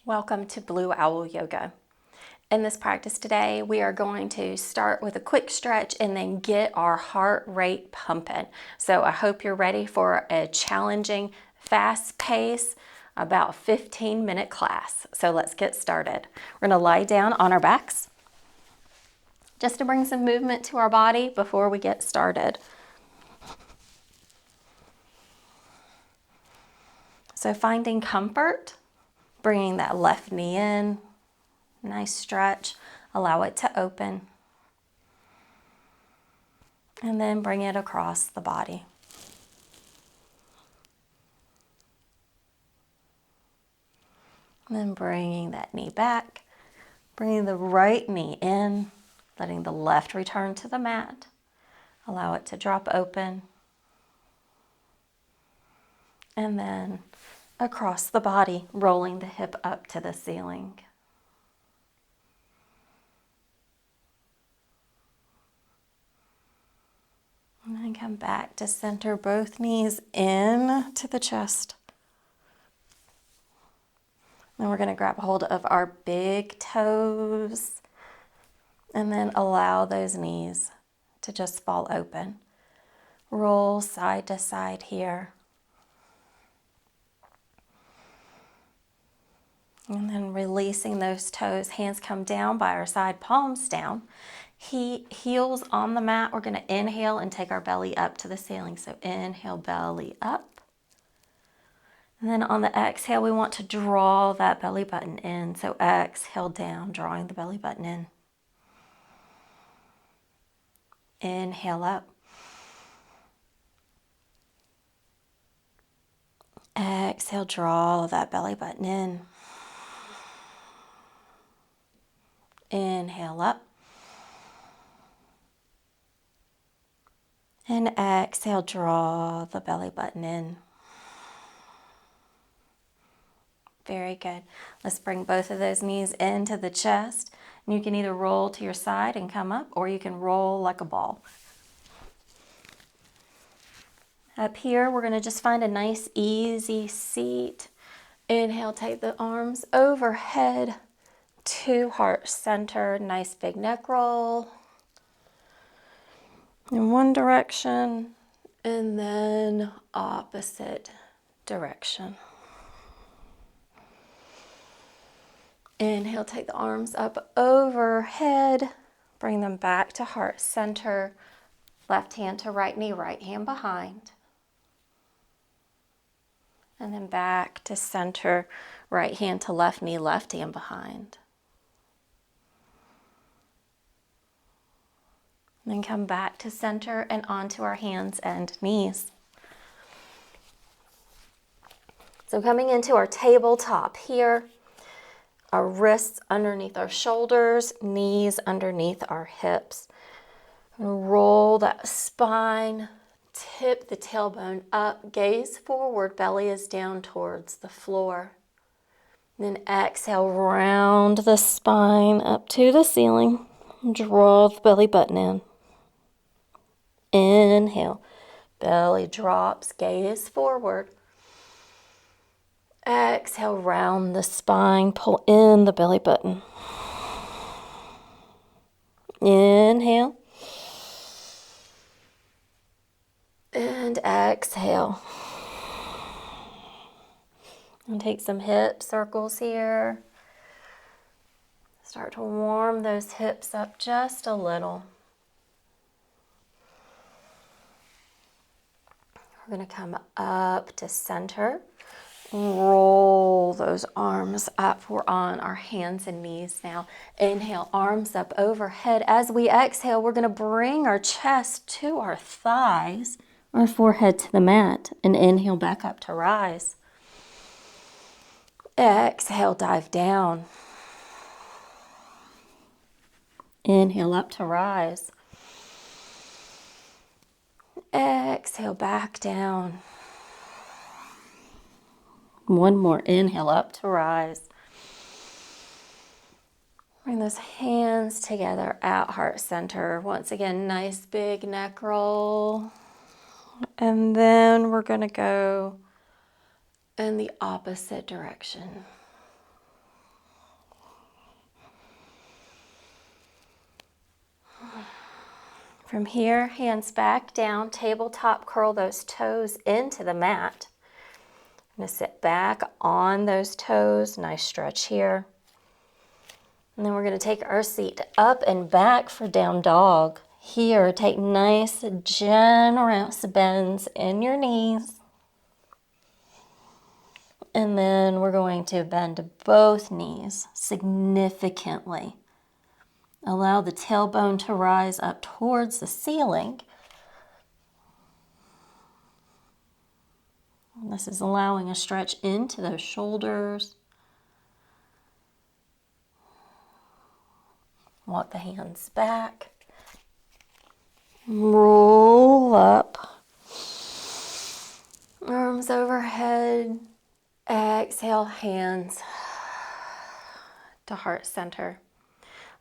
Welcome to Blue Owl Yoga. In this practice today, we are going to start with a quick stretch and then get our heart rate pumping. So I hope you're ready for a challenging, fast pace, about 15-minute class. So let's get started. We're going to lie down on our backs just to bring some movement to our body before we get started. So finding comfort, bringing that left knee in, nice stretch, allow it to open, and then bring it across the body. And then bringing that knee back, bringing the right knee in, letting the left return to the mat, allow it to drop open, and then across the body, rolling the hip up to the ceiling. And then come back to center both knees in to the chest. Then we're going to grab hold of our big toes and then allow those knees to just fall open. Roll side to side here. And then releasing those toes, hands come down by our side, palms down. Heels on the mat. We're going to inhale and take our belly up to the ceiling. So inhale, belly up. And then on the exhale, we want to draw that belly button in. So exhale down, drawing the belly button in. Inhale up. Exhale, draw that belly button in. Inhale up. And exhale, draw the belly button in. Very good. Let's bring both of those knees into the chest. And you can either roll to your side and come up, or you can roll like a ball. Up here, we're going to just find a nice, easy seat. Inhale, take the arms overhead to heart center. Nice big neck roll. In one direction, and then opposite direction. Inhale, take the arms up overhead. Bring them back to heart center. Left hand to right knee, right hand behind. And then back to center, right hand to left knee, left hand behind. And then come back to center and onto our hands and knees. So coming into our tabletop here, our wrists underneath our shoulders, knees underneath our hips. Roll that spine, tip the tailbone up, gaze forward, belly is down towards the floor. Then exhale, round the spine up to the ceiling. Draw the belly button in. Inhale, belly drops, gaze forward. Exhale, round the spine, pull in the belly button. Inhale. And exhale. And take some hip circles here. Start to warm those hips up just a little. We're going to come up to center. Roll those arms up. We're on our hands and knees now. Inhale, arms up overhead. As we exhale, we're going to bring our chest to our thighs, our forehead to the mat, and inhale back up to rise. Exhale, dive down. Inhale up to rise. Exhale back down. One more inhale up to rise. Bring those hands together at heart center. Once again, nice big neck roll. And then we're going to go in the opposite direction. From here, hands back down, tabletop, curl those toes into the mat. I'm going to sit back on those toes, nice stretch here. And then we're going to take our seat up and back for down dog. Here, take nice, generous bends in your knees. And then we're going to bend both knees significantly. Allow the tailbone to rise up towards the ceiling. And this is allowing a stretch into those shoulders. Walk the hands back. Roll up. Arms overhead. Exhale, hands to heart center.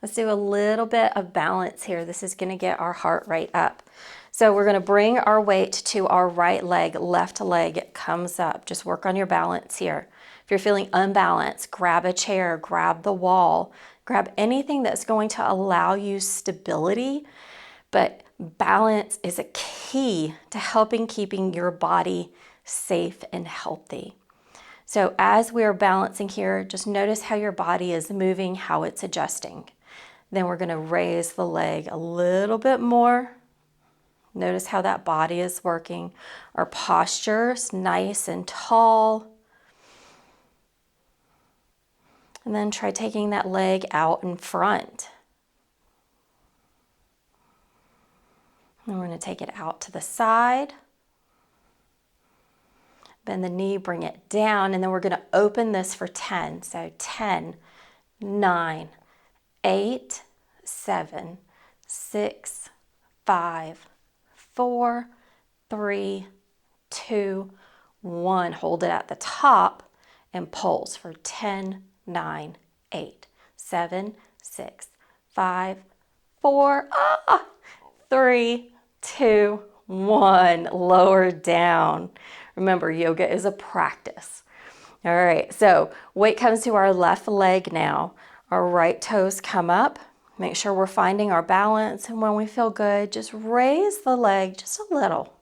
Let's do a little bit of balance here. This is going to get our heart rate up. So we're going to bring our weight to our right leg, left leg comes up. Just work on your balance here. If you're feeling unbalanced, grab a chair, grab the wall, grab anything that's going to allow you stability. But balance is a key to helping keeping your body safe and healthy. So as we are balancing here, just notice how your body is moving, how it's adjusting. Then we're going to raise the leg a little bit more. Notice how that body is working. Our posture is nice and tall. And then try taking that leg out in front. And we're going to take it out to the side. Bend the knee, bring it down, and then we're going to open this for 10. So 10, 9, 8, 7, 6, 5, 4, 3, 2, 1. Hold it at the top and pulse for 10, 9, 8, 7, 6, 5, 4, 3, 2, 1. Lower down. Remember, yoga is a practice. All right, so weight comes to our left leg now. Our right toes come up. Make sure we're finding our balance. And when we feel good, just raise the leg just a little.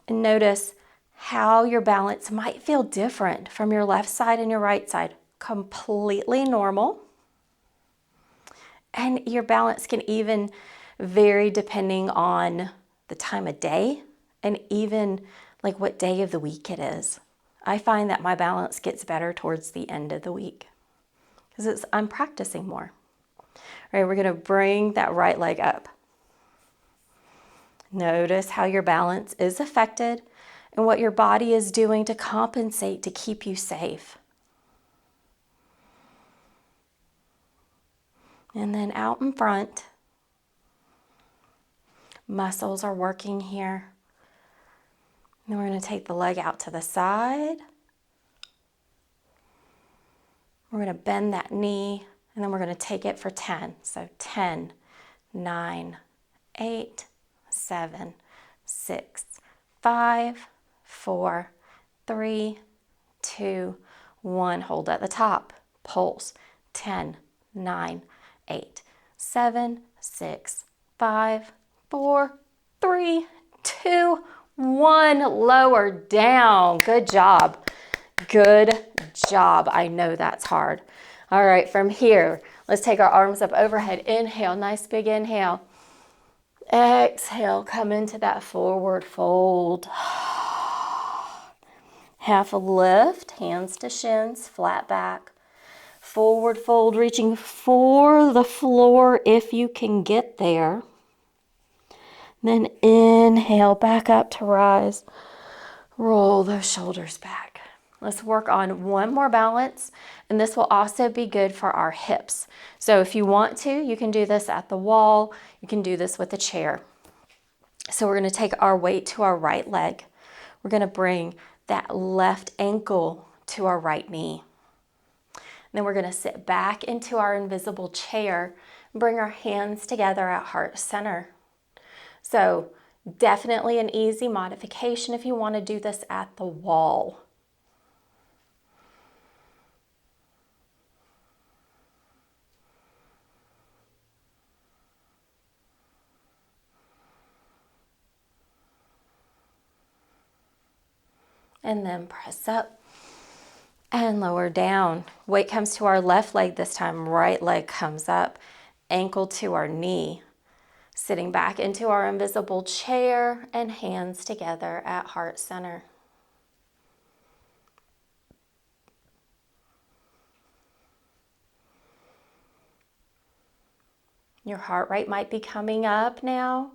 And notice how your balance might feel different from your left side and your right side. Completely normal. And your balance can even vary depending on the time of day and even like what day of the week it is. I find that my balance gets better towards the end of the week because I'm practicing more. All right, we're going to bring that right leg up. Notice how your balance is affected and what your body is doing to compensate to keep you safe. And then out in front, muscles are working here. Then we're going to take the leg out to the side. We're going to bend that knee, and then we're going to take it for 10. So 10, 9, 8, 7, 6, 5, 4, 3, 2, 1. Hold at the top. Pulse. 10, 9, 8, 7, 6, 5, 4, 3, 2, 1. Lower down. Good job. Good job. I know that's hard. All right, from here, let's take our arms up overhead. Inhale, nice big inhale. Exhale, come into that forward fold. Half a lift, hands to shins, flat back. Forward fold, reaching for the floor if you can get there. Then inhale, back up to rise. Roll those shoulders back. Let's work on one more balance, and this will also be good for our hips. So if you want to, you can do this at the wall. You can do this with a chair. So we're going to take our weight to our right leg. We're going to bring that left ankle to our right knee. Then we're going to sit back into our invisible chair and bring our hands together at heart center. So definitely an easy modification if you want to do this at the wall. and then press up and lower down. Weight comes to our left leg this time, right leg comes up, ankle to our knee. Sitting back into our invisible chair and hands together at heart center. Your heart rate might be coming up now.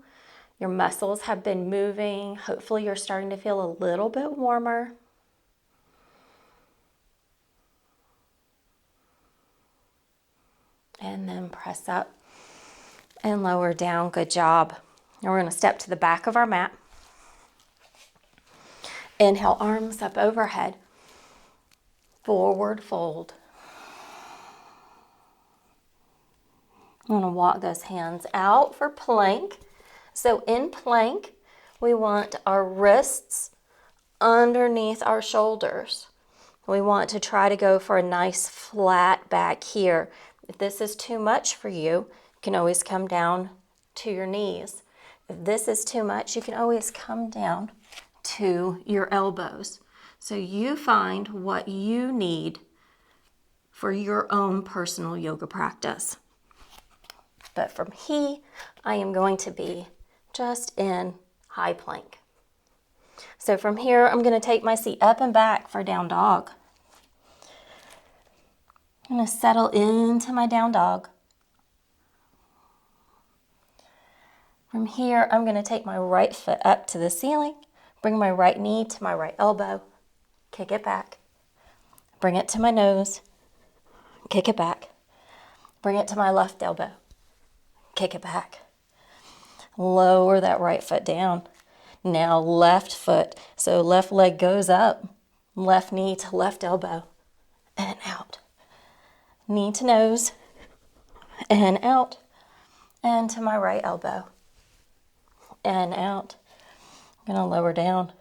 Your muscles have been moving. Hopefully you're starting to feel a little bit warmer. And then press up and lower down. Good job. Now we're going to step to the back of our mat. Inhale, arms up overhead. Forward fold. I'm going to walk those hands out for plank. So in plank, we want our wrists underneath our shoulders. We want to try to go for a nice flat back here. If this is too much for you, you can always come down to your knees. If this is too much, you can always come down to your elbows. So you find what you need for your own personal yoga practice. But from here, I am going to be just in high plank. So from here, I'm going to take my seat up and back for down dog. I'm going to settle into my down dog. From here, I'm going to take my right foot up to the ceiling, bring my right knee to my right elbow, kick it back, bring it to my nose, kick it back, bring it to my left elbow, kick it back. Lower that right foot down. Now left foot, so left leg goes up, left knee to left elbow, and out. Knee to nose, and out, and to my right elbow, and out. I'm going to lower down.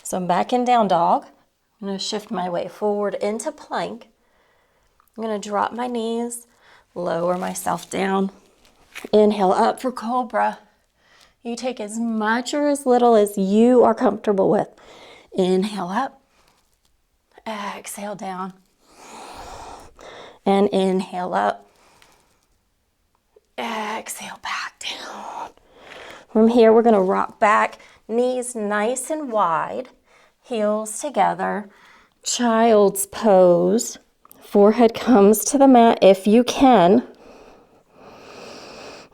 So I'm back in down dog. I'm going to shift my weight forward into plank. I'm going to drop my knees, lower myself down. Inhale up for cobra. You take as much or as little as you are comfortable with. Inhale up. Exhale down. And inhale up. Exhale back down. From here, we're going to rock back. Knees nice and wide. Heels together. Child's pose. Forehead comes to the mat if you can.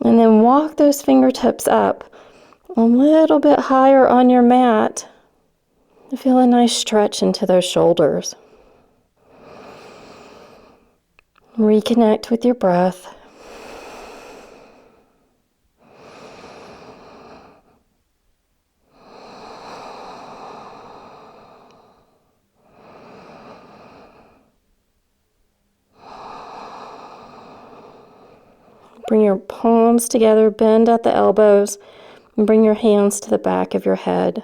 And then walk those fingertips up a little bit higher on your mat. Feel a nice stretch into those shoulders. Reconnect with your breath. Bring your palms together, bend at the elbows, and bring your hands to the back of your head.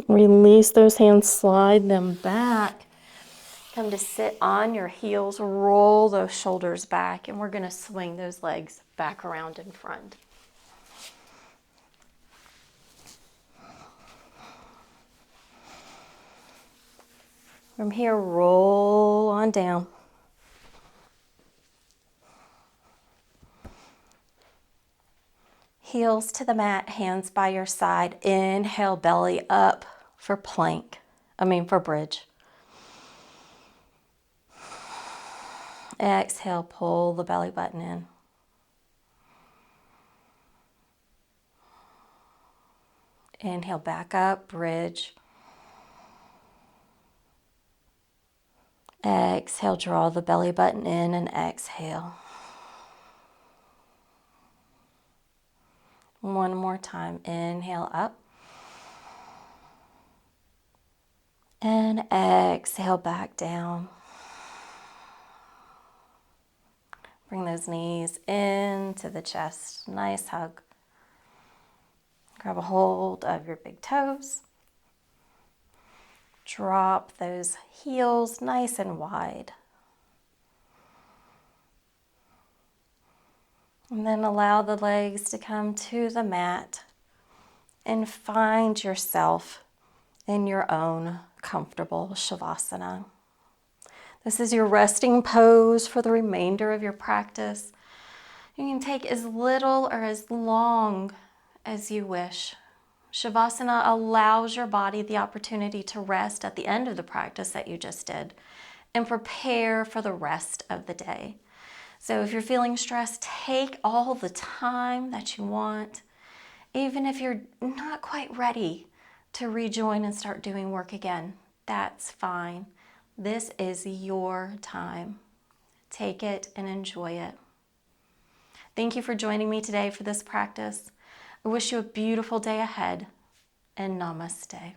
Release those hands, slide them back. Come to sit on your heels, roll those shoulders back, and we're going to swing those legs back around in front. From here, roll on down. Heels to the mat, hands by your side. Inhale, belly up for plank. For bridge. Exhale, pull the belly button in. Inhale, back up, bridge. Exhale, draw the belly button in and exhale. One more time. Inhale up. And exhale back down. Bring those knees into the chest. Nice hug. Grab a hold of your big toes. Drop those heels nice and wide. And then allow the legs to come to the mat and find yourself in your own comfortable Shavasana. This is your resting pose for the remainder of your practice. You can take as little or as long as you wish. Shavasana allows your body the opportunity to rest at the end of the practice that you just did and prepare for the rest of the day. So if you're feeling stressed, take all the time that you want, even if you're not quite ready to rejoin and start doing work again. That's fine. This is your time. Take it and enjoy it. Thank you for joining me today for this practice. I wish you a beautiful day ahead, and namaste.